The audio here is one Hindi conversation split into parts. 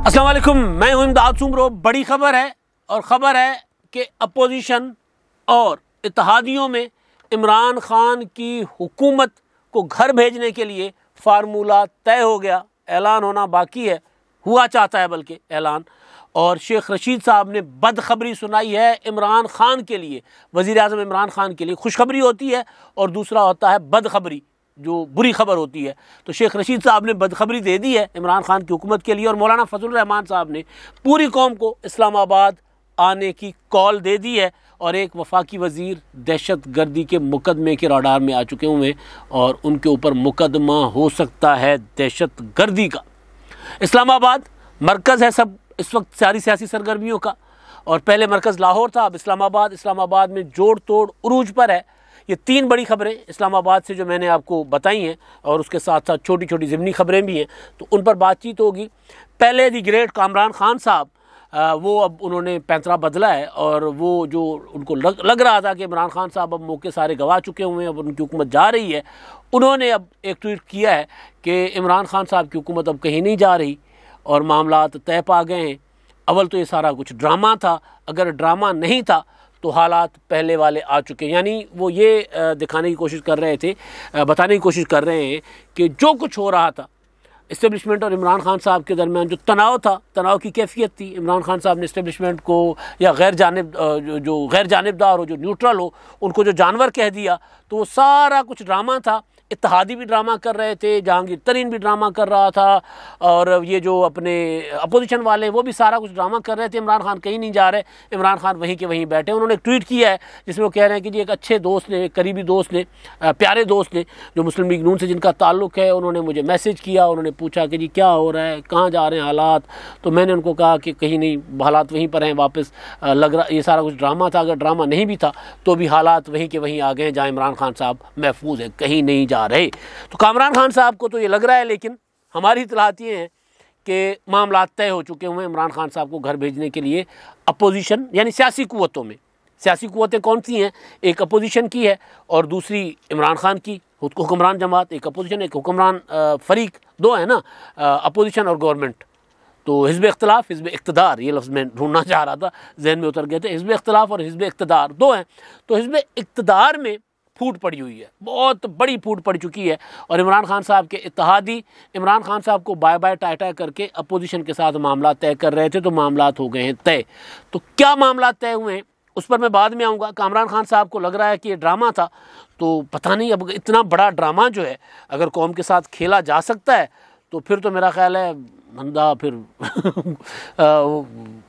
अस्सलाम वालेकुम, मैं हूं इमदाद सुमरो। बड़ी खबर है और ख़बर है कि अपोजिशन और इत्तेहादियों में इमरान खान की हुकूमत को घर भेजने के लिए फार्मूला तय हो गया। ऐलान होना बाकी है, हुआ चाहता है बल्कि ऐलान। और शेख रशीद साहब ने बदखबरी सुनाई है इमरान खान के लिए, वज़ीर आज़म इमरान खान के लिए। खुशखबरी होती है और दूसरा होता है बदखबरी, जो बुरी खबर होती है। तो शेख रशीद साहब ने बदखबरी दे दी है इमरान खान की हुकूमत के लिए, और मौलाना फजलुर रहमान साहब ने पूरी कौम को इस्लामाबाद आने की कॉल दे दी है। और एक वफाकी वज़ीर दहशत गर्दी के मुकदमे के रडार में आ चुके हुए और उनके ऊपर मुकदमा हो सकता है दहशत गर्दी का। इस्लामाबाद मरकज़ है सब इस वक्त सारी सियासी सरगर्मियों का, और पहले मरकज़ लाहौर था, अब इस्लामाबाद में जोड़ तोड़ उरूज पर है। ये तीन बड़ी खबरें इस्लामाबाद से जो मैंने आपको बताई हैं, और उसके साथ साथ छोटी छोटी ज़िमनी खबरें भी हैं, तो उन पर बातचीत होगी। पहले दी ग्रेट कामरान खान साहब, वो अब उन्होंने पैंतरा बदला है, और वो जो उनको लग रहा था कि इमरान खान साहब अब मौके सारे गवा चुके हुए हैं, अब उनकी हुकूमत जा रही है, उन्होंने अब एक ट्वीट किया है कि इमरान खान साहब की हुकूमत अब कहीं नहीं जा रही और मामलात तय पा गए हैं। अव्वल तो ये सारा कुछ ड्रामा था, अगर ड्रामा नहीं था तो हालात पहले वाले आ चुके हैं। यानी वो ये दिखाने की कोशिश कर रहे थे, बताने की कोशिश कर रहे हैं कि जो कुछ हो रहा था इस्टेब्लिशमेंट और इमरान खान साहब के दरमियान, जो तनाव था, तनाव की कैफियत थी, इमरान खान साहब ने इस्टेब्लिशमेंट को या जो गैर जानिबदार हो, जो न्यूट्रल हो, उनको जो जानवर कह दिया, तो वो सारा कुछ ड्रामा था। इत्तेहादी भी ड्रामा कर रहे थे, जहांगीर तरीन भी ड्रामा कर रहा था, और ये जो अपने अपोजिशन वाले वो भी सारा कुछ ड्रामा कर रहे थे। इमरान खान कहीं नहीं जा रहे, इमरान खान वहीं के वहीं बैठे। उन्होंने एक ट्वीट किया है जिसमें वो कह रहे हैं कि जी एक अच्छे दोस्त ने, एक करीबी दोस्त ने, प्यारे दोस्त ने, जो मुस्लिम लीग नून से जिनका ताल्लुक़ है, उन्होंने मुझे मैसेज किया। उन्होंने पूछा कि जी क्या हो रहा है, कहाँ जा रहे हैं हालात। तो मैंने उनको कहा कि कहीं नहीं, हालात वहीं पर हैं वापस। लग रहा ये सारा कुछ ड्रामा था, अगर ड्रामा नहीं भी था तो भी हालात वहीं के वहीं आ गए हैं, जहाँ इमरान खान साहब महफूज है, कहीं नहीं जा रहे। तो कामरान खान साहब को तो ये लग रहा है, लेकिन हमारी इत्तलात ये हैं कि मामला तय हो चुके हुए हैं इमरान खान साहब को घर भेजने के लिए। अपोजिशन यानी सियासी कुव्वतों में, सियासी कुव्वतें कौन सी हैं? एक अपोजिशन की है और दूसरी इमरान खान की हुक्मरान जमात। एक अपोजिशन, एक हुक्मरान फरीक, दो है ना, अपोजिशन और गवर्नमेंट। तो हिज़्ब इख्तिलाफ, हिज़्ब इक़्तिदार, ये लफ्ज़ मैं ढूंढना चाह रहा था, जहन में उतर गए थे। हिज़्ब इख्तिलाफ और हिज़्ब इक़्तिदार दो हैं। तो हिज़्ब इक़्तिदार में फूट पड़ी हुई है, बहुत बड़ी फूट पड़ चुकी है, और इमरान खान साहब के इत्तेहादी इमरान खान साहब को बाय बाय टाई टाई करके अपोजिशन के साथ मामला तय कर रहे थे। तो मामला हो गए हैं तय। तो क्या मामला तय हुए हैं उस पर मैं बाद में आऊँगा। कामरान खान साहब को लग रहा है कि ये ड्रामा था, तो पता नहीं अब इतना बड़ा ड्रामा जो है अगर कौम के साथ खेला जा सकता है तो फिर तो मेरा ख्याल है बंदा फिर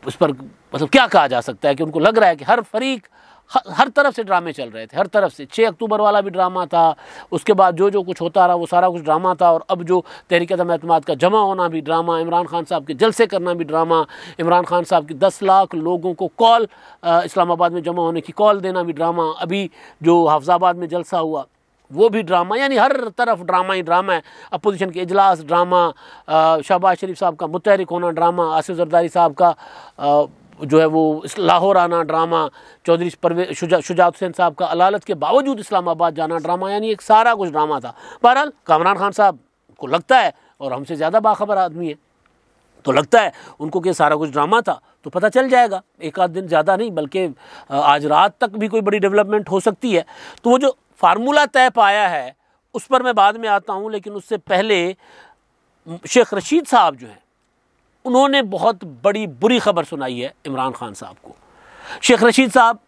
उस पर मतलब क्या कहा जा सकता है कि उनको लग रहा है कि हर फरीक, हर तरफ से ड्रामे चल रहे थे, हर तरफ से। 6 अक्टूबर वाला भी ड्रामा था, उसके बाद जो कुछ होता रहा वो सारा कुछ ड्रामा था, और अब जो तहरीक-ए-एतमाद का जमा होना भी ड्रामा, इमरान खान साहब के जलसे करना भी ड्रामा, इमरान खान साहब की 10 लाख लोगों को कॉल, इस्लामाबाद में जमा होने की कॉल देना भी ड्रामा, अभी जो हाफिजाबाद में जलसा हुआ वो भी ड्रामा। यानी हर तरफ ड्रामा ही ड्रामा है। अपोजिशन के इजलास ड्रामा, शहबाज शरीफ साहब का मुतहरिक होना ड्रामा, आसिफ जरदारी साहब का जो है वो लाहौर आना ड्रामा, चौधरी शुजात हुसैन साहब का अलालत के बावजूद इस्लामाबाद जाना ड्रामा। यानी एक सारा कुछ ड्रामा था। बहरहाल कामरान खान साहब को लगता है, और हमसे ज़्यादा बाखबर आदमी है, तो लगता है उनको कि सारा कुछ ड्रामा था। तो पता चल जाएगा, एक आध दिन ज़्यादा नहीं बल्कि आज रात तक भी कोई बड़ी डेवलपमेंट हो सकती है। तो वो जो फार्मूला तय पाया है उस पर मैं बाद में आता हूँ, लेकिन उससे पहले शेख रशीद साहब जो हैं उन्होंने बहुत बड़ी बुरी खबर सुनाई है इमरान खान साहब को। शेख रशीद साहब,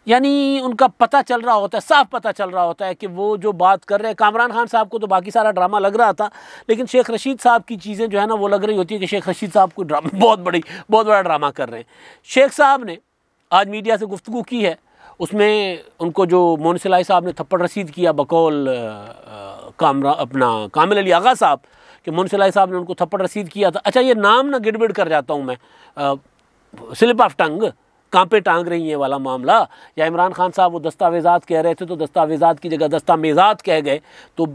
यानी उनका पता चल रहा होता है, साफ पता चल रहा होता है कि वो जो बात कर रहे हैं, कामरान खान साहब को तो बाकी सारा ड्रामा लग रहा था, लेकिन शेख रशीद साहब की चीज़ें जो है ना वो लग रही होती है कि शेख रशीद साहब को ड्रामा बहुत बड़ा ड्रामा कर रहे हैं। शेख साहब ने आज मीडिया से गुफ्तगू की है, उसमें उनको जो मोहन सिलाई साहब ने थप्पड़ रसीद किया बकौल कामिल अली आगा साहब, कि मोहन सिलाई साहब ने उनको थप्पड़ रसीद किया था। अच्छा, ये नाम ना गिड़बिड़ कर जाता हूँ मैं, स्लिप ऑफ टंग, कहाँ पे टांग रही है वाला मामला, या इमरान खान साहब वो दस्तावेज़ात कह रहे थे तो दस्तावेज़ात की जगह दस्तामेज़ात कह गए। तो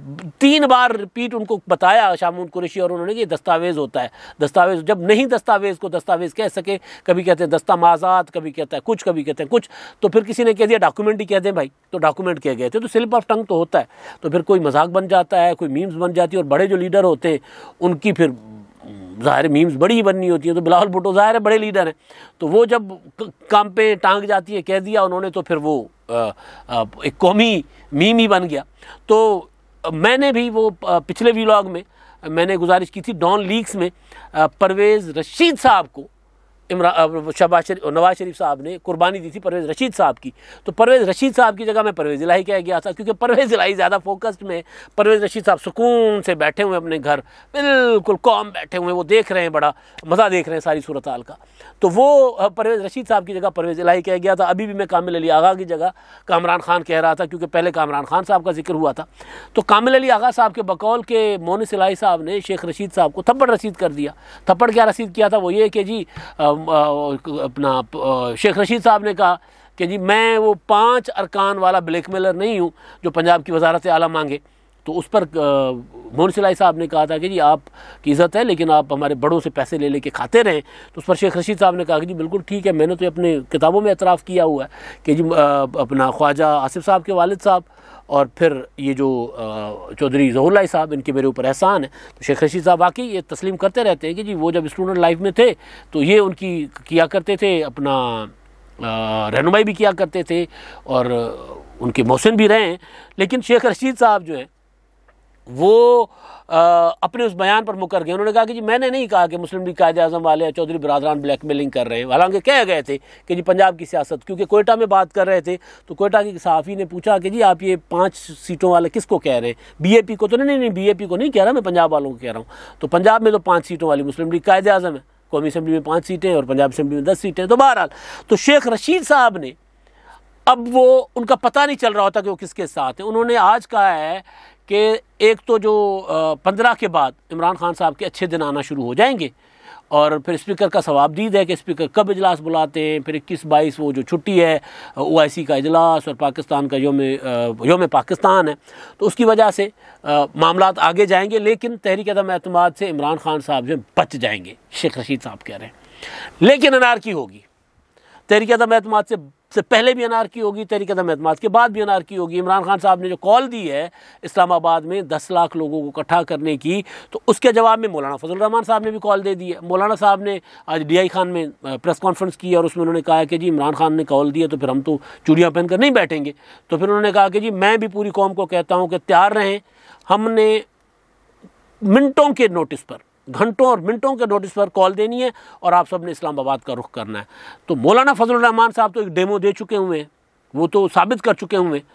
3 बार रिपीट उनको बताया शामून कुरैशी और उन्होंने कि ये दस्तावेज़ होता है, दस्तावेज़ जब नहीं दस्तावेज़ को दस्तावेज़ कह सके, कभी कहते हैं दस्तामाज़ात, कभी कहता है कुछ, कभी कहते हैं कुछ, तो फिर किसी ने कह दिया डॉक्यूमेंट ही कह दें भाई, तो डॉक्यूमेंट कह गए थे। तो स्लिप ऑफ टंग तो होता है, तो फिर कोई मजाक बन जाता है, कोई मीम्स बन जाती है, और बड़े जो लीडर होते हैं उनकी फिर ज़ाहिर मीम्स बड़ी ही बननी होती है, तो बिलावल भुट्टो ज़ाहिर है बड़े लीडर हैं, तो वो जब काम पे टांग जाती है कह दिया उन्होंने, तो फिर वो एक कौमी मीम ही बन गया। तो मैंने भी वो पिछले व्लॉग में मैंने गुजारिश की थी, डॉन लीक्स में परवेज़ रशीद साहब को नवाज शरीफ साहब ने कुर्बानी दी थी परवेज़ रशीद साहब की, तो परवेज़ रशीद साहब की जगह मैं परवेज़ इलाही कह गया था, क्योंकि परवेज़ इलाही ज़्यादा फोकस्ड में, परवेज़ रशीद साहब सुकून से बैठे हुए अपने घर, बिल्कुल कॉम बैठे हुए, वो देख रहे हैं, बड़ा मज़ा देख रहे हैं सारी सूरत हाल का, तो वो परवेज़ रशीद साहब की जगह परवेज़ इलाही कह गया था। अभी भी मैं कामिल अली आगा की जगह कामरान खान कह रहा था, क्योंकि पहले कामरान खान साहब का जिक्र हुआ था। तो कामिल अली आगा साहब के बकौल के मोनिस इलाही साहब ने शेख रशीद साहब को थप्पड़ रसीद कर दिया। थप्पड़ क्या रसीद किया था, वो ये कि जी अपना शेख रशीद साहब ने कहा कि जी मैं वो 5 अरकान वाला ब्लैकमेलर नहीं हूँ जो पंजाब की वजारत आला मांगे। तो उस पर मोहन सिलाई साहब ने कहा था कि जी आपकी इज़्ज़त है लेकिन आप हमारे बड़ों से पैसे ले लेके खाते रहें। तो उस पर शेख रशीद साहब ने कहा कि जी बिल्कुल ठीक है, मैंने तो अपने किताबों में एतराफ़ किया हुआ है कि जी अपना ख्वाजा आसिफ साहब के वालिद साहब और फिर ये जो चौधरी ज़हुरुल्लाह साहब, इनके मेरे ऊपर एहसान है। तो शेख रशीद साहब वाकई ये तस्लीम करते रहते हैं कि जी वो जब स्टूडेंट लाइफ में थे तो ये उनकी किया करते थे, अपना रहनुमाई भी किया करते थे और उनके मोहसिन भी रहे हैं। लेकिन शेख रशीद साहब जो हैं वो अपने उस बयान पर मुकर गए। उन्होंने कहा कि जी मैंने नहीं कहा कि मुस्लिम लीग कायदे आज़म वाले चौधरी बरादरान ब्लैकमेलिंग कर रहे हैं, हालांकि कह गए थे कि जी पंजाब की सियासत, क्योंकि कोयटा में बात कर रहे थे तो कोयटा की सहाफ़ी ने पूछा कि जी आप ये 5 सीटों वाले किसको कह रहे हैं, बीएपी को? तो नहीं बीएपी को नहीं कह रहा, मैं पंजाब वालों को कह रहा हूँ। तो पंजाब में तो 5 सीटों वाली मुस्लिम लीग कायदे आज़म है, कौमी असम्बली में 5 सीटें और पंजाब असम्बली में 10 सीटें। तो बहरहाल तो शेख रशीद साहब ने, अब वो उनका पता नहीं चल रहा होता कि वो किसके साथ हैं, उन्होंने आज कहा है कि एक तो जो 15 के बाद इमरान खान साहब के अच्छे दिन आना शुरू हो जाएंगे और फिर स्पीकर का सवाबदीद है कि स्पीकर कब इजलास बुलाते हैं, फिर 21-22 वो जो छुट्टी है OIC का इजलास और पाकिस्तान का योम पाकिस्तान है, तो उसकी वजह से मामलात आगे जाएंगे। लेकिन तहरीक अदम एतमाद से इमरान खान साहब जो बच जाएंगे, शेख रशीद साहब कह रहे हैं। लेकिन अनारकी होगी, तहरीक अदम एतमाद से पहले भी अनारकी होगी, तहरीक अदम एतमाद के बाद भी अनारकी होगी। इमरान खान साहब ने जो कॉल दी है इस्लामाबाद में 10 लाख लोगों को इकट्ठा करने की, तो उसके जवाब में मौलाना फजल रहमान साहब ने भी कॉल दे दी है। मौलाना साहब ने आज DI खान में प्रेस कॉन्फ्रेंस की और उसमें उन्होंने कहा कि जी इमरान खान ने कॉल दी है तो फिर हम तो चूड़ियाँ पहन कर नहीं बैठेंगे। तो फिर उन्होंने कहा कि जी मैं भी पूरी कौम को कहता हूँ कि तैयार रहें, हमने मिनटों के नोटिस पर, घंटों और मिनटों के नोटिस पर कॉल देनी है और आप सब ने इस्लामाबाद का रुख करना है। तो मौलाना फजल रहमान साहब तो एक डेमो दे चुके हुए हैं, वो तो साबित कर चुके हुए हैं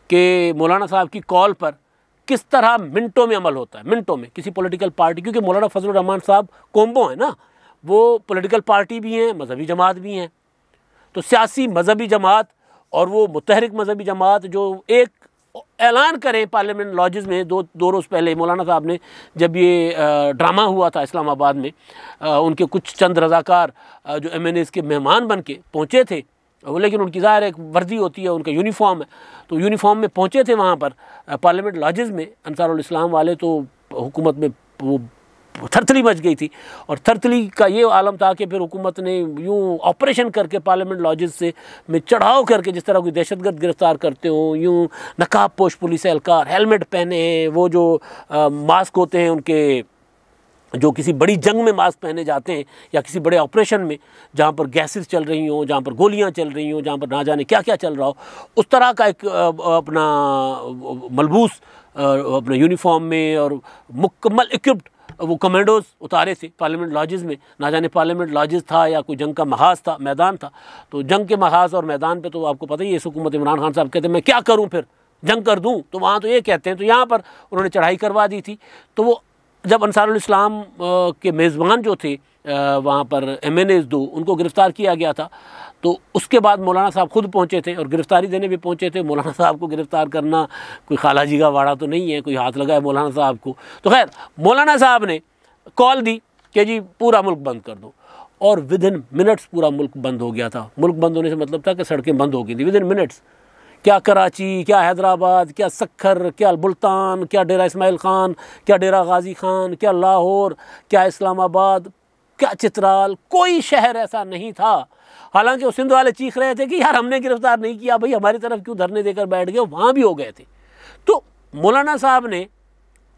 कि मौलाना साहब की कॉल पर किस तरह मिनटों में अमल होता है, मिनटों में। किसी पॉलिटिकल पार्टी, क्योंकि मौलाना फजल रहमान साहब कोम्बो है ना, वो पॉलिटिकल पार्टी भी हैं, मजहबी जमात भी हैं। तो सियासी मजहबी जमात और वो मुतहरिक मजहबी जमात जो एक ऐलान करें पार्लियामेंट लॉजेस में, दो रोज़ पहले मौलाना साहब ने जब ये ड्रामा हुआ था इस्लामाबाद में, उनके कुछ चंद रज़ाकार जो MNAs के मेहमान बन के पहुँचे थे, लेकिन उनकी ज़ाहिर एक वर्दी होती है, उनका यूनिफॉर्म है, तो यूनिफॉर्म में पहुँचे थे वहाँ पर पार्लियामेंट लॉजेस में अंसारुल इस्लाम वाले। तो हुकूमत में वो थरथली मच गई थी और थरथली का ये आलम था कि फिर हुकूमत ने यूँ ऑपरेशन करके पार्लियामेंट लॉजेस से में चढ़ाव करके, जिस तरह कोई दहशतगर्द गिरफ्तार करते हो, यूँ नकाब पोश पुलिस एहलकार हेलमेट पहने हैं, वो जो मास्क होते हैं उनके, जो किसी बड़ी जंग में मास्क पहने जाते हैं या किसी बड़े ऑपरेशन में जहाँ पर गैसेस चल रही हों, जहाँ पर गोलियाँ चल रही हों, जहाँ पर ना जाने क्या क्या चल रहा हो, उस तरह का एक अपना मलबूस अपने यूनिफॉर्म में और मुकम्मल इक्विप्ड वो कमांडोज उतारे थे पार्लियामेंट लॉजेस में। ना जाने पार्लियामेंट लॉजेस था या कोई जंग का महाज था, मैदान था। तो जंग के महाज और मैदान पे तो आपको पता ही है, इस हुकूमत इमरान खान साहब कहते हैं मैं क्या करूं, फिर जंग कर दूं, तो वहाँ तो ये कहते हैं। तो यहाँ पर उन्होंने चढ़ाई करवा दी थी। तो वो जब अंसारुल इस्लाम के मेज़बान जो थे वहाँ पर MNAs 2, उनको गिरफ़्तार किया गया था, तो उसके बाद मौलाना साहब खुद पहुँचे थे और गिरफ़्तारी देने भी पहुँचे थे। मौलाना साहब को गिरफ़्तार करना कोई खाला जी का वाड़ा तो नहीं है, कोई हाथ लगा है मौलाना साहब को। तो खैर मौलाना साहब ने कॉल दी कि जी पूरा मुल्क बंद कर दो, और विदिन मिनट्स पूरा मुल्क बंद हो गया था। मुल्क बंद होने से मतलब था कि सड़कें बंद हो गई थी विदिन मिनट्स। क्या कराची, क्या हैदराबाद, क्या सखर, क्या मुल्तान, क्या डेरा इस्माइल ख़ान, क्या डेरा गाजी ख़ान, क्या लाहौर, क्या इस्लामाबाद, क्या चित्राल, कोई शहर ऐसा नहीं था। हालांकि वो सिंध वाले चीख रहे थे कि यार हमने गिरफ्तार नहीं किया, भाई हमारी तरफ क्यों धरने देकर बैठ गए, वहाँ भी हो गए थे। तो मौलाना साहब ने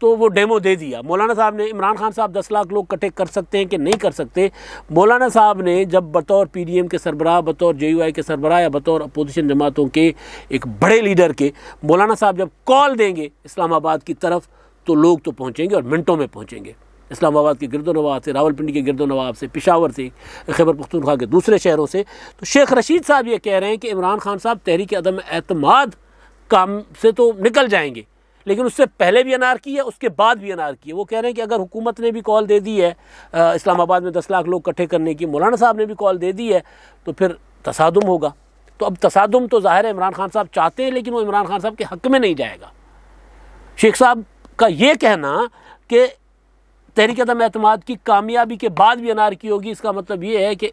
तो वो डेमो दे दिया। मौलाना साहब ने, इमरान खान साहब 10 लाख लोग इकट्ठे कर सकते हैं कि नहीं कर सकते, मौलाना साहब ने जब बतौर PDM के सरबराह, बतौर JUI के सरबराह या बतौर अपोजिशन जमातों के एक बड़े लीडर के, मौलाना साहब जब कॉल देंगे इस्लामाबाद की तरफ तो लोग तो पहुँचेंगे और मिनटों में पहुँचेंगे। इस्लामाबाद के गिरदोनवाब से, रावलपिंडी के गिरदोनवाब से, पेशावर से, खैबर पख्तूनख्वा के दूसरे शहरों से। तो शेख रशीद साहब ये कह रहे हैं कि इमरान खान साहब तहरीक अदम एतमाद काम से तो निकल जाएंगे, लेकिन उससे पहले भी अनारकी है, उसके बाद भी अनारकी है। वो कह रहे हैं कि अगर हुकूमत ने भी कॉल दे दी है इस्लामाबाद में 10 लाख लोग इकट्ठे करने की, मौलाना साहब ने भी कॉल दे दी है, तो फिर तसादुम होगा। तो अब तसादुम तो ज़ाहिर है इमरान खान साहब चाहते हैं, लेकिन वो इमरान खान साहब के हक़ में नहीं जाएगा। शेख साहब का ये कहना कि तहरीक अदम एतमाद की कामयाबी के बाद भी अनारकी होगी, इसका मतलब ये है कि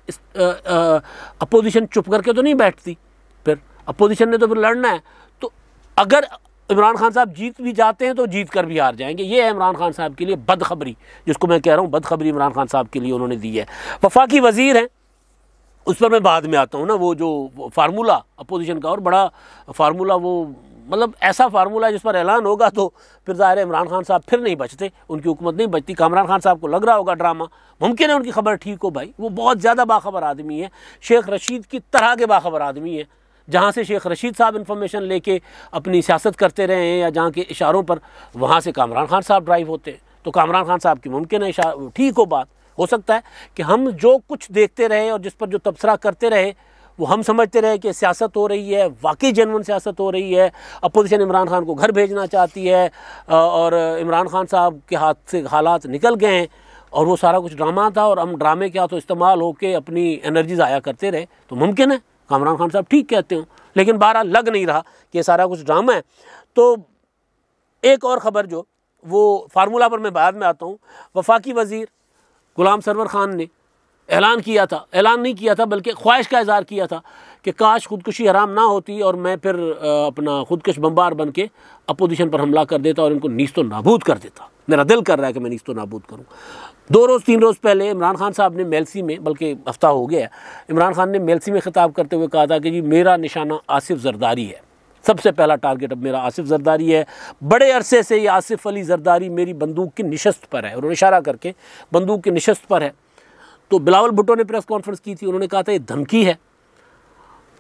अपोजिशन चुप करके तो नहीं बैठती, फिर अपोजिशन ने तो फिर लड़ना है। तो अगर इमरान खान साहब जीत भी जाते हैं तो जीत कर भी हार जाएंगे। ये है इमरान खान साहब के लिए बदखबरी, जिसको मैं कह रहा हूँ बदखबरी इमरान खान साहब के लिए उन्होंने दी है। वफाकी वज़ीर हैं, उस पर मैं बाद में आता हूँ ना। वो जो फार्मूला अपोजिशन का, और बड़ा फार्मूला, वो मतलब ऐसा फार्मूला है जिस पर ऐलान होगा तो फिर ज़ाहिर है इमरान खान साहब फिर नहीं बचते, उनकी हुकूमत नहीं बचती। कामरान खान साहब को लग रहा होगा ड्रामा, मुमकिन है उनकी खबर ठीक हो भाई, वो बहुत ज़्यादा बाखबर आदमी है, शेख रशीद की तरह के बाखबर आदमी है। जहाँ से शेख रशीद साहब इन्फॉर्मेशन लेके अपनी सियासत करते रहे हैं या जहाँ के इशारों पर, वहाँ से कामरान खान साहब ड्राइव होते हैं। तो कामरान खान साहब की मुमकिन है ठीक हो बात, हो सकता है कि हम जो कुछ देखते रहे और जिस पर जो तबसरा करते रहे वो हम समझते रहे कि सियासत हो रही है, वाकई जेन्युइन सियासत हो रही है, अपोजिशन इमरान खान को घर भेजना चाहती है और इमरान खान साहब के हाथ से हालात निकल गए हैं और वो सारा कुछ ड्रामा था और हम ड्रामे के हाथों इस्तेमाल होकर अपनी एनर्जी ज़ाया करते रहे। तो मुमकिन है कामरान खान साहब ठीक कहते हो, लेकिन बहरहाल लग नहीं रहा कि ये सारा कुछ ड्रामा है। तो एक और ख़बर जो वो फार्मूला पर मैं बाद में आता हूँ, वफाकी वज़ीर गुलाम सरवर खान ने ऐलान किया था, ऐलान नहीं किया था बल्कि ख्वाहिश का इज़हार किया था कि काश खुदकुशी हराम ना होती और मैं फिर अपना खुदकश बम्बार बन के अपोजिशन पर हमला कर देता और इनको नीस्तो नाबूद कर देता। मेरा दिल कर रहा है कि मैं नीस्तो नाबूद करूँ। 2 रोज़ 3 रोज़ पहले इमरान खान साहब ने मेलसी में, बल्कि हफ्ता हो गया, इमरान खान ने मेलसी में खिताब करते हुए कहा था कि जी मेरा निशाना आसिफ जरदारी है, सबसे पहला टारगेट अब मेरा आसिफ जरदारी है। बड़े अरसे से ये आसिफ अली जरदारी मेरी बंदूक की निशस्त पर है, उन्होंने इशारा करके बंदूक की निशस्त पर है। तो बिलावल भुट्टो ने प्रेस कॉन्फ्रेंस की थी, उन्होंने कहा था ये धमकी है।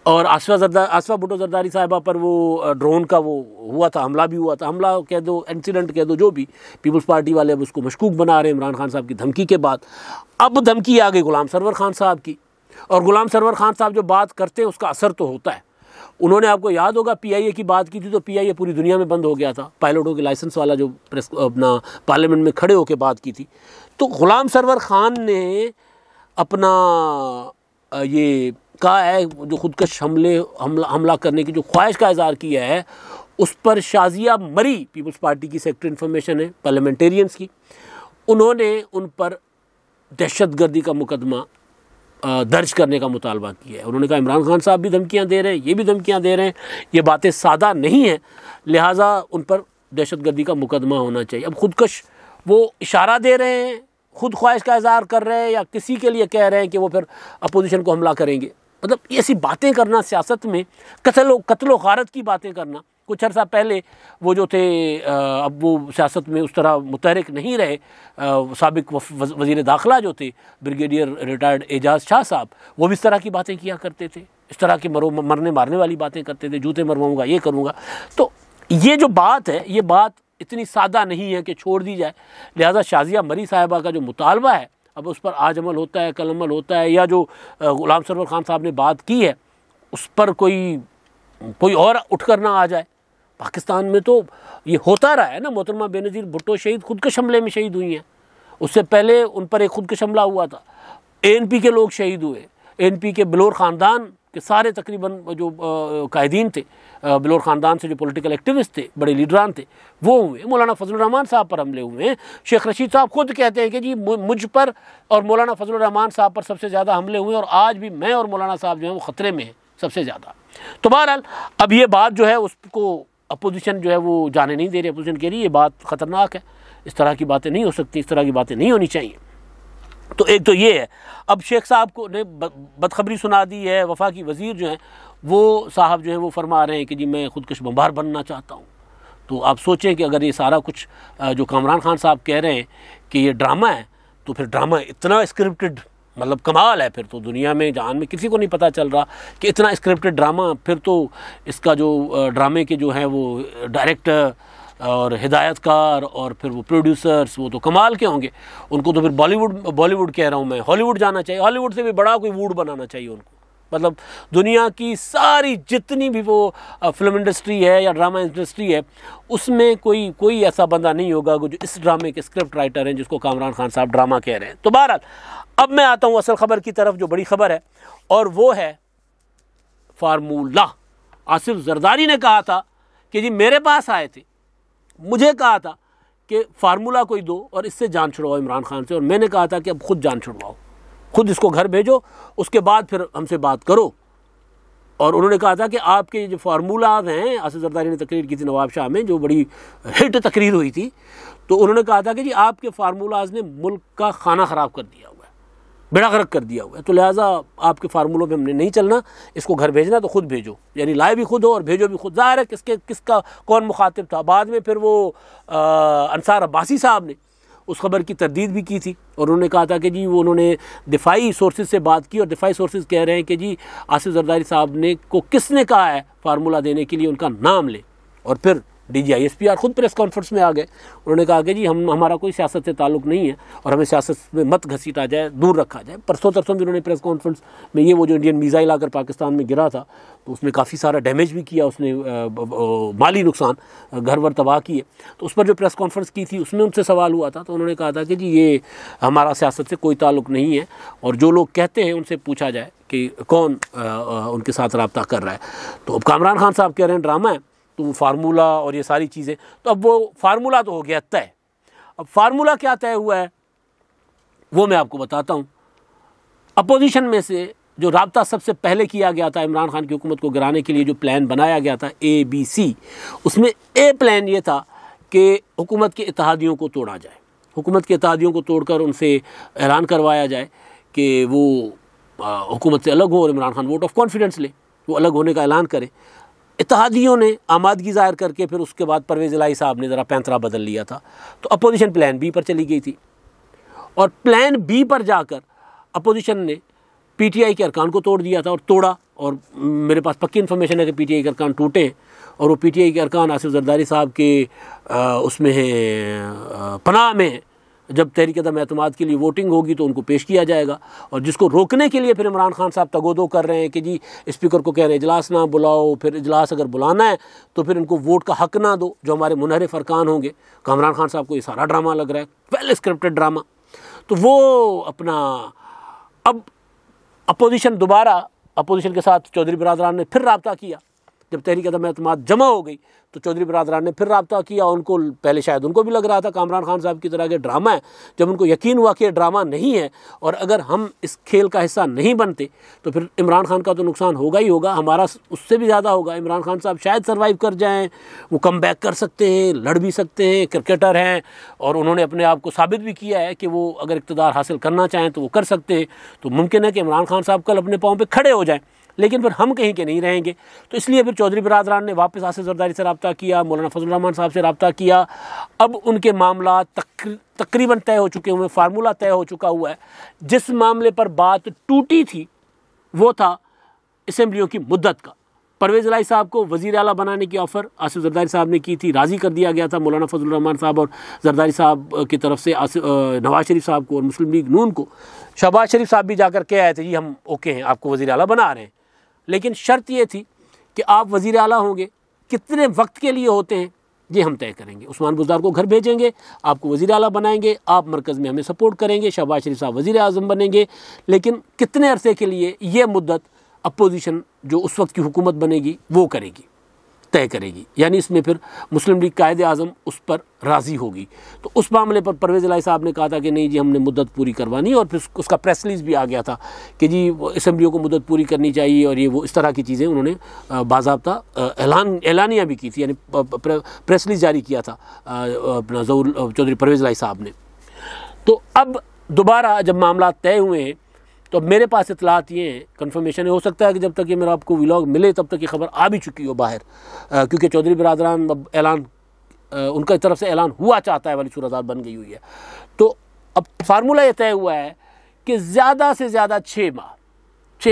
और आसफा भुट्टो जरदारी साहिबा पर वो ड्रोन का वो हुआ था, हमला भी हुआ था, हमला कह दो, इंसिडेंट कह दो, जो भी, पीपल्स पार्टी वाले अब उसको मशकूक बना रहे हैं इमरान खान साहब की धमकी के बाद। अब धमकी आ गई गुलाम सरवर खान साहब की, और गुलाम सरवर खान साहब जो बात करते हैं उसका असर तो होता है। उन्होंने, आपको याद होगा, PIA की बात की थी तो PIA पूरी दुनिया में बंद हो गया था, पायलटों के लाइसेंस वाला जो प्रेस अपना पार्लियामेंट में खड़े होकर बात की थी। तो गुलाम सरवर खान ने अपना ये कहा है, जो खुदकश हमला करने की जो ख्वाहिश का इज़हार किया है, उस पर शाजिया मरी, पीपल्स पार्टी की सेक्रेटरी इन्फॉर्मेशन है पार्लियामेंटेरियंस की, उन्होंने उन पर दहशतगर्दी का मुकदमा दर्ज करने का मुतालबा किया है। उन्होंने कहा इमरान खान साहब भी धमकियां दे रहे हैं, ये भी धमकियां दे रहे हैं, ये बातें सादा नहीं हैं, लिहाजा उन पर दहशतगर्दी का मुकदमा होना चाहिए। अब खुदकश वो इशारा दे रहे हैं, खुद ख्वाहिश का इज़हार कर रहे हैं, या किसी के लिए कह रहे हैं कि वो फिर अपोजिशन को हमला करेंगे। मतलब ऐसी बातें करना सियासत में, कत्लो गारत की बातें करना। कुछ अर्सा पहले वो जो थे, अब वो सियासत में उस तरह मुतहरिक नहीं रहे, साबिक वज़ीर दाखिला जो थे ब्रिगेडियर रिटायर्ड एजाज शाह साहब, वो भी इस तरह की बातें किया करते थे, इस तरह की मरने मारने वाली बातें करते थे, जूते मरवाऊँगा, ये करूँगा। तो ये जो बात है, ये बात इतनी सादा नहीं है कि छोड़ दी जाए। लिहाजा शाजिया मरी साहिबा का जो मुतालबा है, अब उस पर आज अमल होता है, कल अमल होता है, या जो गुलाम सरवर खान साहब ने बात की है उस पर कोई और उठकर ना आ जाए। पाकिस्तान में तो ये होता रहा है ना, मोहतरमा बेनज़ीर भुट्टो शहीद खुदकश हमले में शहीद हुई हैं, उससे पहले उन पर एक खुदकश हमला हुआ था, ANP के लोग शहीद हुए, ANP के बिलोर ख़ानदान के सारे तकरीबन जो कायदीन थे, बिलोर ख़ानदान से जो पॉलिटिकल एक्टिविस्ट थे, बड़े लीडरान थे, वो हुए। मौलाना फजलुर रहमान साहब पर हमले हुए हैं। शेख रशीद साहब खुद कहते हैं कि जी मुझ पर और मौलाना फजलुर रहमान साहब पर सबसे ज़्यादा हमले हुए, और आज भी मैं और मौलाना साहब जो है वो ख़तरे में हैं सबसे ज़्यादा। तो बहरहाल अब ये बात जो है उसको अपोजिशन जो है वो जाने नहीं दे रही। अपोजिशन कह रही है ये बात ख़तरनाक है, इस तरह की बातें नहीं हो सकती, इस तरह की बातें नहीं होनी चाहिए। तो एक तो ये है। अब शेख साहब को ने बदखबरी सुना दी है। वफाकी वज़ीर जो हैं वो साहब जो हैं वो फरमा रहे हैं कि जी मैं खुदकश बम्बार बनना चाहता हूँ। तो आप सोचें कि अगर ये सारा कुछ जो कामरान खान साहब कह रहे हैं कि ये ड्रामा है, तो फिर ड्रामा इतना स्क्रिप्टेड, मतलब कमाल है। फिर तो दुनिया में जहान में किसी को नहीं पता चल रहा कि इतना स्क्रिप्टेड ड्रामा। फिर तो इसका जो ड्रामे के जो हैं वो डायरेक्टर और हिदायतकार और फिर वो प्रोड्यूसर्स, वो तो कमाल के होंगे। उनको तो फिर बॉलीवुड कह रहा हूँ मैं, हॉलीवुड जाना चाहिए। हॉलीवुड से भी बड़ा कोई वुड बनाना चाहिए उनको। मतलब दुनिया की सारी जितनी भी वो फिल्म इंडस्ट्री है या ड्रामा इंडस्ट्री है, उसमें कोई ऐसा बंदा नहीं होगा जो इस ड्रामे के स्क्रिप्ट राइटर हैं जिसको कामरान खान साहब ड्रामा कह रहे हैं। तो बहरहाल अब मैं आता हूँ असल खबर की तरफ, जो बड़ी खबर है, और वो है फार्मूला। आसिफ जरदारी ने कहा था कि जी मेरे पास आए थे, मुझे कहा था कि फार्मूला कोई दो और इससे जान छुड़वाओ इमरान खान से, और मैंने कहा था कि अब खुद जान छुड़वाओ, खुद इसको घर भेजो, उसके बाद फिर हमसे बात करो। और उन्होंने कहा था कि आपके जो फार्मूलाज हैं, आसिफ जरदारी ने तकरीर की थी नवाब शाह में, जो बड़ी हिट तकरीर हुई थी, तो उन्होंने कहा था कि जी आपके फार्मूलाज ने मुल्क का खाना ख़राब कर दिया हुआ है, बेड़ा गर्क कर दिया हुआ है, तो लिहाजा आपके फार्मूलों पे हमने नहीं चलना, इसको घर भेजना तो खुद भेजो, यानी लाए भी खुद हो और भेजो भी खुद। ज़ाहिर है किसका कौन मुखातिब था। बाद में फिर वो अंसार अब्बासी साहब ने उस खबर की तरदीद भी की थी और उन्होंने कहा था कि जी वो उन्होंने दिफाई सोर्सेज से बात की और दिफाई सोर्सेज कह रहे हैं कि जी आसिफ जरदारी साहब ने को किसने कहा है फार्मूला देने के लिए, उनका नाम ले। और फिर DGISPR खुद प्रेस कॉन्फ्रेंस में आ गए, उन्होंने कहा कि जी हमारा कोई सियासत से ताल्लुक़ नहीं है और हमें सियासत में मत घसीटा जाए, दूर रखा जाए। परसों तरसों भी उन्होंने प्रेस कॉन्फ्रेंस में ये वो जो इंडियन मिसाइल आकर पाकिस्तान में गिरा था, तो उसमें काफ़ी सारा डैमेज भी किया उसने, माली नुकसान, घर वर तबाह किए। तो उस पर जो प्रेस कॉन्फ्रेंस की थी उसमें उनसे सवाल हुआ था, तो उन्होंने कहा था कि जी ये हमारा सियासत से कोई ताल्लुक़ नहीं है और जो लोग कहते हैं उनसे पूछा जाए कि कौन उनके साथ रब्ता कर रहा है। तो अब कामरान खान साहब कह रहे हैं ड्रामा है, तो वो फार्मूला और ये सारी चीज़ें, तो अब वो फार्मूला तो हो गया तय। अब फार्मूला क्या तय हुआ है वो मैं आपको बताता हूँ। अपोजिशन में से जो राब्ता सबसे पहले किया गया था इमरान खान की हुकूमत को गिराने के लिए, जो प्लान बनाया गया था ABC, उसमें A प्लान ये था कि हुकूमत के इत्तेहादियों को तोड़ा जाए, हुकूमत के इत्तेहादियों को तोड़कर उनसे ऐलान करवाया जाए कि वो हुकूमत से अलग हो और Imran Khan vote of confidence ले, वो अलग होने का ऐलान करे। इत्तेहादियों ने आमादगी ज़ाहिर करके फिर उसके बाद परवेज़ इलाही साहब ने ज़रा पैंतरा बदल लिया था, तो अपोजिशन प्लान B पर चली गई थी। और प्लान B पर जाकर अपोजिशन ने PTI के अरकान को तोड़ दिया था और तोड़ा, और मेरे पास पक्की इन्फॉर्मेशन है कि PTI के अरकान टूटे और वो PTI के अरकान आसिफ जरदारी साहब के उसमें है पनाह में है। जब तहरीक अदम एतमाद के लिए वोटिंग होगी तो उनको पेश किया जाएगा, और जिसको रोकने के लिए फिर इमरान खान साहब तगोदो कर रहे हैं कि जी स्पीकर को कह रहे हैं इजलास ना बुलाओ, फिर इजलास अगर बुलाना है तो फिर इनको वोट का हक ना दो जो हमारे मुनहरिफ अरकान होंगे। कामरान खान साहब को ये सारा ड्रामा लग रहा है, वेल स्क्रिप्टेड ड्रामा। तो वो अपना अब अपोजिशन दोबारा अपोजिशन के साथ चौधरी बिरादरान ने फिर रब्ता किया। जब तहरीक अदम एतमाद जमा हो गई तो चौधरी बिरादरान ने फिर रब्ता किया। उनको पहले शायद उनको भी लग रहा था कामरान खान साहब की तरह के ड्रामा है, जब उनको यकीन हुआ कि ड्रामा नहीं है और अगर हम इस खेल का हिस्सा नहीं बनते तो फिर इमरान खान का तो नुकसान होगा ही होगा, हमारा उससे भी ज़्यादा होगा। इमरान खान साहब शायद सर्वाइव कर जाएँ, वो कम बैक कर सकते हैं, लड़ भी सकते हैं, क्रिकेटर हैं और उन्होंने अपने आप को साबित भी किया है कि वो अगर इक़्तिदार हासिल करना चाहें तो वो कर सकते हैं। तो मुमकिन है कि इमरान खान साहब कल अपने पाँव पर खड़े हो जाएँ, लेकिन फिर हम कहीं के नहीं रहेंगे। तो इसलिए फिर चौधरी बिरादरान ने वापस आसिफ जरदारी से रब्ता किया, मौलाना फजल रहमान साहब से रब्ता किया। अब उनके मामला तकरीबन तय हो चुके हुए, फार्मूला तय हो चुका हुआ है। जिस मामले पर बात टूटी थी वो था असम्बलियों की मुद्दत का। परवेज़ इलाही साहब को वज़ीर आला बनाने की ऑफ़र आसिफ जरदारी साहब ने की थी, राज़ी कर दिया गया था मौलाना फजल रहमान साहब और जरदारी साहब की तरफ से नवाज शरीफ साहब को और मुस्लिम लीग नून को। शहबाज शरीफ साहब भी जाकर कह आए थे जी हम ओके हैं, आपको वज़ीर आला बना रहे हैं, लेकिन शर्त ये थी कि आप वज़ीर आला होंगे, कितने वक्त के लिए होते हैं ये हम तय करेंगे। उस्मान बुज़दार को घर भेजेंगे, आपको वज़ीर आला बनाएंगे, आप मरकज़ में हमें सपोर्ट करेंगे, शहबाज शरीफ साहब वज़ीर आज़म बनेंगे, लेकिन कितने अरसे के लिए ये मुद्दत अपोजिशन जो उस वक्त की हुकूमत बनेगी वो करेगी, तय करेगी। यानी इसमें फिर मुस्लिम लीग कायद आज़म उस पर राज़ी होगी। तो उस मामले पर परवेज़ इलाही साहब ने कहा था कि नहीं जी हमने मुद्दत पूरी करवानी, और फिर उसका प्रेस रिलीज़ भी आ गया था कि जी असम्बलियों को मुद्दत पूरी करनी चाहिए और ये वो इस तरह की चीज़ें उन्होंने बाज़ाब्ता ऐलानियाँ भी की थी, यानी प्रेस रिलीज़ जारी किया था अपना चौधरी परवेज़ इलाही साहब ने। तो अब दोबारा जब मामला तय हुए हैं तो मेरे पास इतलात ये हैं, कन्फर्मेशन हो सकता है कि जब तक ये मेरा आपको व्लॉग मिले तब तक ये खबर आ भी चुकी हो बाहर, क्योंकि चौधरी बिरादरान अब ऐलान उनका तरफ से ऐलान हुआ चाहता है वाली सूरत बन गई हुई है। तो अब फार्मूला ये तय हुआ है कि ज़्यादा से ज़्यादा 6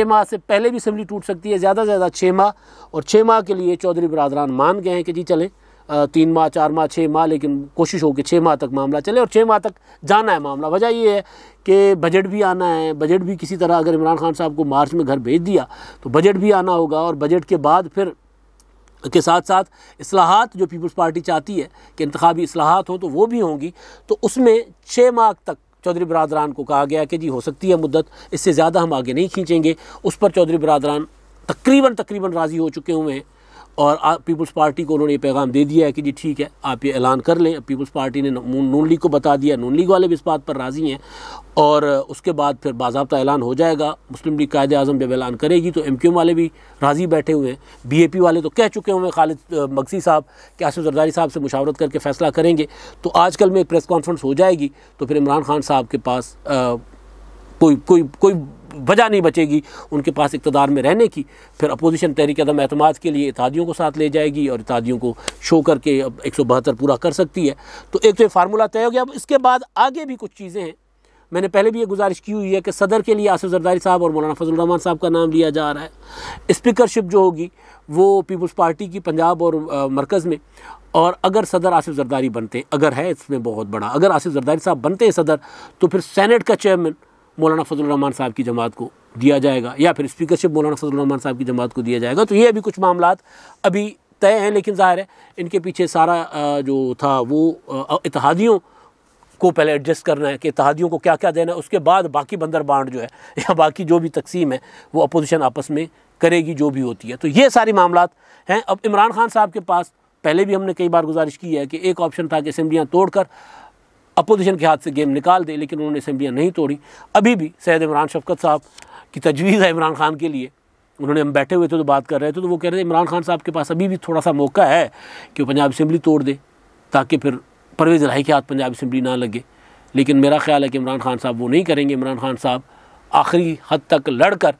माह से पहले भी असेंबली टूट सकती है, ज़्यादा से ज़्यादा 6 माह, और 6 माह के लिए चौधरी बरादरान मान गए हैं कि जी चलें 3 माह 4 माह 6 माह, लेकिन कोशिश हो कि 6 माह तक मामला चले और 6 माह तक जाना है मामला। वजह ये है कि बजट भी आना है, बजट भी किसी तरह अगर इमरान खान साहब को मार्च में घर भेज दिया तो बजट भी आना होगा, और बजट के बाद फिर के साथ साथ इस्लाहात जो पीपल्स पार्टी चाहती है कि इंतखाबी इस्लाहात हो तो वो भी होंगी। तो उसमें 6 माह तक चौधरी बरादरान को कहा गया कि जी हो सकती है मुद्दत, इससे ज़्यादा हम आगे नहीं खींचेंगे। उस पर चौधरी बरादरान तकरीबन राज़ी हो चुके हुए हैं, और पीपल्स पार्टी को उन्होंने ये पैगाम दे दिया है कि जी ठीक है आप ये ऐलान कर लें। पीपल्स पार्टी ने नून लीग को बता दिया, नून लीग वाले भी इस बात पर राज़ी हैं, और उसके बाद फिर बाज़ाब्ता ऐलान हो जाएगा। मुस्लिम लीग कायदे आज़म जब ऐलान करेगी तो MQM वाले भी राज़ी बैठे हुए हैं, BAP वाले तो कह चुके हुए हैं खालिद मगसी साहब कि आसिफ जरदारी साहब से मुशावरत करके फ़ैसला करेंगे। तो आजकल में एक प्रेस कॉन्फ्रेंस हो जाएगी तो फिर इमरान खान साहब के पास कोई वजह नहीं बचेगी उनके पास इक़्तिदार में रहने की। फिर अपोजिशन तहरीक अदम एतमाद के लिए इत्तेहादियों को साथ ले जाएगी और इत्तेहादियों को शो करके अब 172 पूरा कर सकती है। तो एक तो फार्मूला तय हो गया। अब इसके बाद आगे भी कुछ चीज़ें हैं। मैंने पहले भी ये गुजारिश की हुई है कि सदर के लिए आसिफ जरदारी साहब और मौलाना फजल रहमान साहब का नाम लिया जा रहा है। स्पीकरशिप जो होगी वो पीपल्स पार्टी की पंजाब और मरकज़ में, और अगर सदर आसिफ जरदारी बनते, अगर है इसमें बहुत बड़ा, अगर आसिफ जरदारी साहब बनते हैं सदर, तो फिर सेनेट का चेयरमैन मौलाना फजल रहमान साहब की जमात को दिया जाएगा, या फिर स्पीकरशिप मौलाना फजल रहमान साहब की जमात को दिया जाएगा। तो ये अभी कुछ मामलात अभी तय हैं, लेकिन ज़ाहिर है इनके पीछे सारा जो था वो इत्तेहादियों को पहले एडजस्ट करना है कि इत्तेहादियों को क्या क्या देना है, उसके बाद बाकी बंदर बांट जो है या बाकी जो भी तकसीम है वो अपोजिशन आपस में करेगी जो भी होती है। तो ये सारी मामलात हैं। अब इमरान खान साहब के पास पहले भी हमने कई बार गुजारिश की है कि एक ऑप्शन था कि असेंबलियाँ तोड़कर अपोजिशन के हाथ से गेम निकाल दे, लेकिन उन्होंने असेंबलियाँ नहीं तोड़ी। अभी भी सैयद इमरान शफकत साहब की तजवीज़ है इमरान खान के लिए, उन्होंने, हम बैठे हुए थे तो बात कर रहे थे तो वो कह रहे थे इमरान खान साहब के पास अभी भी थोड़ा सा मौका है कि वो पंजाब असेंबली तोड़ दे ताकि फिर परवेज़ इलाही के हाथ पंजाब असेंबली ना लगे। लेकिन मेरा ख्याल है कि इमरान खान साहब वो नहीं करेंगे। इमरान खान साहब आखिरी हद तक लड़कर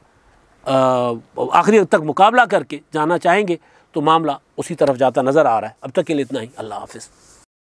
आखिरी हद तक मुकाबला करके जाना चाहेंगे, तो मामला उसी तरफ जाता नज़र आ रहा है। अब तक के लिए इतना ही। अल्लाह हाफ़िज़।